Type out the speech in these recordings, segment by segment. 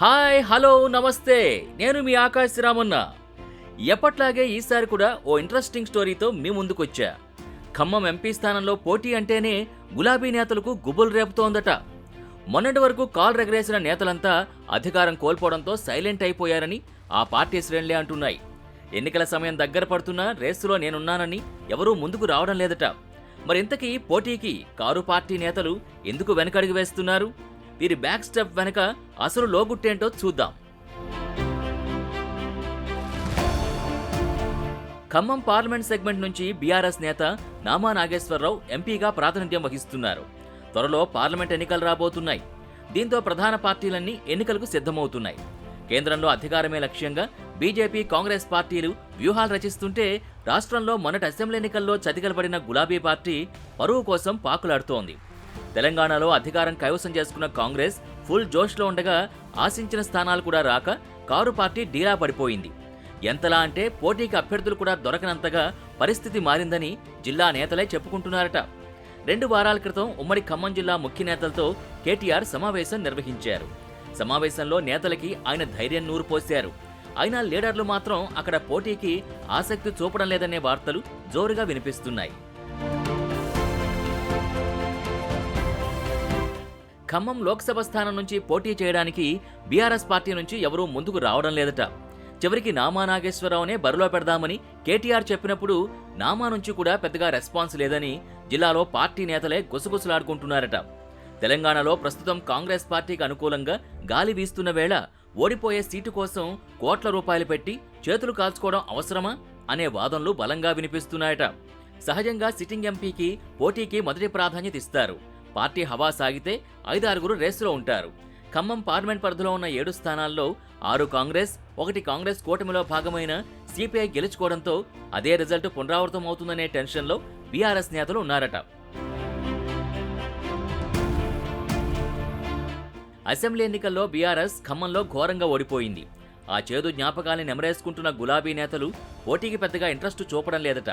Hi hello నమస్తే, నేను మీ ఆకాశ్ రామన్న. ఎప్పట్లాగే ఈసారి కూడా ఓ ఇంట్రెస్టింగ్ స్టోరీతో మీ ముందుకొచ్చా. ఖమ్మం ఎంపీ స్థానంలో పోటీ అంటేనే గులాబీ నేతలకు గుబులు రేపుతోందట. మొన్నటి వరకు కాల్ రెగరేసిన నేతలంతా అధికారం కోల్పోవడంతో సైలెంట్ అయిపోయారని ఆ పార్టీ శ్రేణులే అంటున్నాయి. ఎన్నికల సమయం దగ్గర పడుతున్నా రేసులో నేనున్నానని ఎవరూ ముందుకు రావడం లేదట. మరింతకీ పోటీకి కారు పార్టీ నేతలు ఎందుకు వెనకడుగు వేస్తున్నారు? వీరి బ్యాక్ స్టెప్ వెనక అసలు లోగుట్టేంటో చూద్దాం. ఖమ్మం పార్లమెంట్ సెగ్మెంట్ నుంచి బీఆర్ఎస్ నేత నామా నాగేశ్వరరావు ఎంపీగా ప్రాతినిధ్యం వహిస్తున్నారు. త్వరలో పార్లమెంట్ ఎన్నికలు రాబోతున్నాయి. దీంతో ప్రధాన పార్టీలన్నీ ఎన్నికలకు సిద్ధమవుతున్నాయి. కేంద్రంలో అధికారమే లక్ష్యంగా బీజేపీ, కాంగ్రెస్ పార్టీలు వ్యూహాలు రచిస్తుంటే రాష్ట్రంలో మొన్నటి అసెంబ్లీ ఎన్నికల్లో చతికిలబడిన గులాబీ పార్టీ పరువు కోసం పాకులాడుతోంది. తెలంగాణలో అధికారం కైవసం చేసుకున్న కాంగ్రెస్ ఫుల్ జోష్లో ఉండగా ఆశించిన స్థానాలు కూడా రాక కారు పార్టీ డీలా పడిపోయింది. ఎంతలా అంటే పోటీకి అభ్యర్థులు కూడా దొరకనంతగా పరిస్థితి మారిందని జిల్లా నేతలే చెప్పుకుంటున్నారట. 2 వారాల క్రితం ఉమ్మడి ఖమ్మం జిల్లా ముఖ్య నేతలతో కేటీఆర్ సమావేశం నిర్వహించారు. సమావేశంలో నేతలకి ఆయన ధైర్యం నూరుపోశారు. అయినా లీడర్లు మాత్రం అక్కడ పోటీకి ఆసక్తి చూపడం లేదనే వార్తలు జోరుగా వినిపిస్తున్నాయి. ఖమ్మం లోక్సభ స్థానం నుంచి పోటీ చేయడానికి బీఆర్ఎస్ పార్టీ నుంచి ఎవరూ ముందుకు రావడం లేదట. చివరికి నామా నాగేశ్వరరావునే బరిలో పెడదామని కేటీఆర్ చెప్పినప్పుడు నామా నుంచి కూడా పెద్దగా రెస్పాన్స్ లేదని జిల్లాలో పార్టీ నేతలే గుసగుసలాడుకుంటున్నారట. తెలంగాణలో ప్రస్తుతం కాంగ్రెస్ పార్టీకి అనుకూలంగా గాలి వీస్తున్న వేళ ఓడిపోయే సీటు కోసం కోట్ల రూపాయలు పెట్టి చేతులు కాల్చుకోవడం అవసరమా అనే వాదనలు బలంగా వినిపిస్తున్నాయట. సహజంగా సిట్టింగ్ ఎంపీకి పోటీకి మొదటి ప్రాధాన్యత ఇస్తారు. పార్టీ హవా సాగితే 5-6 రేసులో ఉంటారు. ఖమ్మం పార్లమెంట్ పరిధిలో ఉన్న 7 స్థానాల్లో 6 కాంగ్రెస్, 1 కాంగ్రెస్ కూటమిలో భాగమైన సిపిఐ గెలుచుకోవడంతో అదే రిజల్ట్ పునరావృతం అవుతుందనే టెన్షన్లో బీఆర్ఎస్ నేతలు ఉన్నారట. అసెంబ్లీ ఎన్నికల్లో బీఆర్ఎస్ ఖమ్మంలో ఘోరంగా ఓడిపోయింది. ఆ చేదు జ్ఞాపకాల్ని నెమరేసుకుంటున్న గులాబీ నేతలు పోటీకి పెద్దగా ఇంట్రెస్ట్ చూపడం లేదట.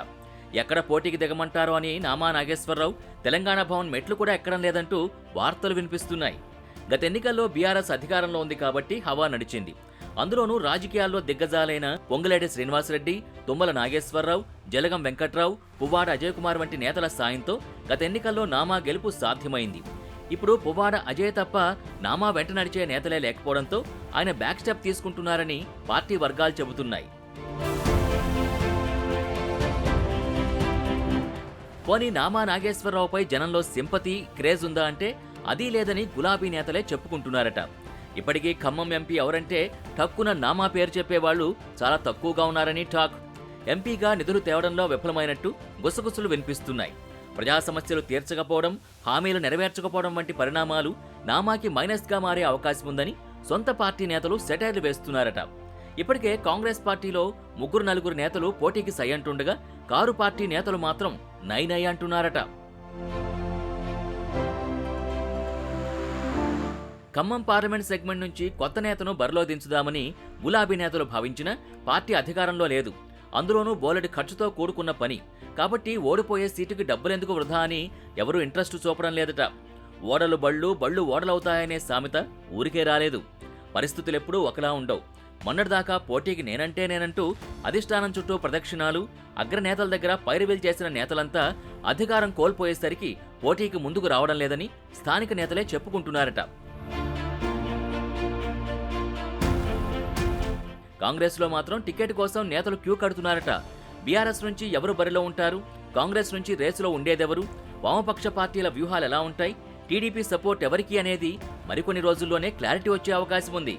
ఎక్కడ పోటీకి దిగమంటారో అని నామా నాగేశ్వరరావు తెలంగాణ భవన్ మెట్లు కూడా ఎక్కడం లేదంటూ వార్తలు వినిపిస్తున్నాయి. గత ఎన్నికల్లో బీఆర్ఎస్ అధికారంలో ఉంది కాబట్టి హవా నడిచింది. అందులోనూ రాజకీయాల్లో దిగ్గజాలైన పొంగులేటి శ్రీనివాసరెడ్డి, తుమ్మల నాగేశ్వరరావు, జలగం వెంకట్రావు, పువ్వాడ అజయ్ కుమార్ వంటి నేతల సాయంతో గత ఎన్నికల్లో నామా గెలుపు సాధ్యమైంది. ఇప్పుడు పువ్వాడ అజయ్ తప్ప నామా వెంట నడిచే నేతలే లేకపోవడంతో ఆయన బ్యాక్ స్టెప్ తీసుకుంటున్నారని పార్టీ వర్గాలు చెబుతున్నాయి. పోనీ నామా నాగేశ్వరరావుపై జనంలో సింపతి, క్రేజ్ ఉందా అంటే అదీ లేదని గులాబీ నేతలే చెప్పుకుంటున్నారట. ఇప్పటికీ ఖమ్మం ఎంపీ ఎవరంటే టక్కున నామా పేరు చెప్పేవాళ్లు చాలా తక్కువగా ఉన్నారని టాక్. ఎంపీగా నిధులు తేవడంలో విఫలమైనట్టు గుసగుసలు వినిపిస్తున్నాయి. ప్రజా సమస్యలు తీర్చకపోవడం, హామీలు నెరవేర్చకపోవడం వంటి పరిణామాలు నామాకి మైనస్గా మారే అవకాశం ఉందని సొంత పార్టీ నేతలు సెటైర్లు వేస్తున్నారట. ఇప్పటికే కాంగ్రెస్ పార్టీలో 3-4 నేతలు పోటీకి సై అంటుండగా కారు పార్టీ నేతలు మాత్రం నై అంటున్నారట. ఖమ్మం పార్లమెంట్ సెగ్మెంట్ నుంచి కొత్త నేతను బరిలో దించుదామని గులాబీ నేతలు భావించినా పార్టీ అధికారంలో లేదు. అందులోనూ బోలెడు ఖర్చుతో కూడుకున్న పని కాబట్టి ఓడిపోయే సీటుకి డబ్బులెందుకు వృధా అని ఎవరూ ఇంట్రెస్ట్ చూపడం లేదట. ఓడలు బళ్ళు, బళ్ళు ఓడలవుతాయనే సామెత ఊరికే రాలేదు. పరిస్థితులెప్పుడూ ఒకలా ఉండవు. మొన్నటిదాకా పోటీకి నేనంటూ అధిష్టానం చుట్టూ ప్రదక్షిణాలు, అగ్రనేతల దగ్గర పైరువీలు చేసిన నేతలంతా అధికారం కోల్పోయేసరికి పోటీకి ముందుకు రావడం లేదని స్థానిక నేతలే చెప్పుకుంటున్నారట. కాంగ్రెస్లో మాత్రం టికెట్ కోసం నేతలు క్యూ కడుతున్నారట. బీఆర్ఎస్ నుంచి ఎవరు బరిలో ఉంటారు? కాంగ్రెస్ నుంచి రేసులో ఉండేదెవరు? వామపక్ష పార్టీల వ్యూహాలు ఎలా ఉంటాయి? టీడీపీ సపోర్ట్ ఎవరికి అనేది మరికొన్ని రోజుల్లోనే క్లారిటీ వచ్చే అవకాశం ఉంది.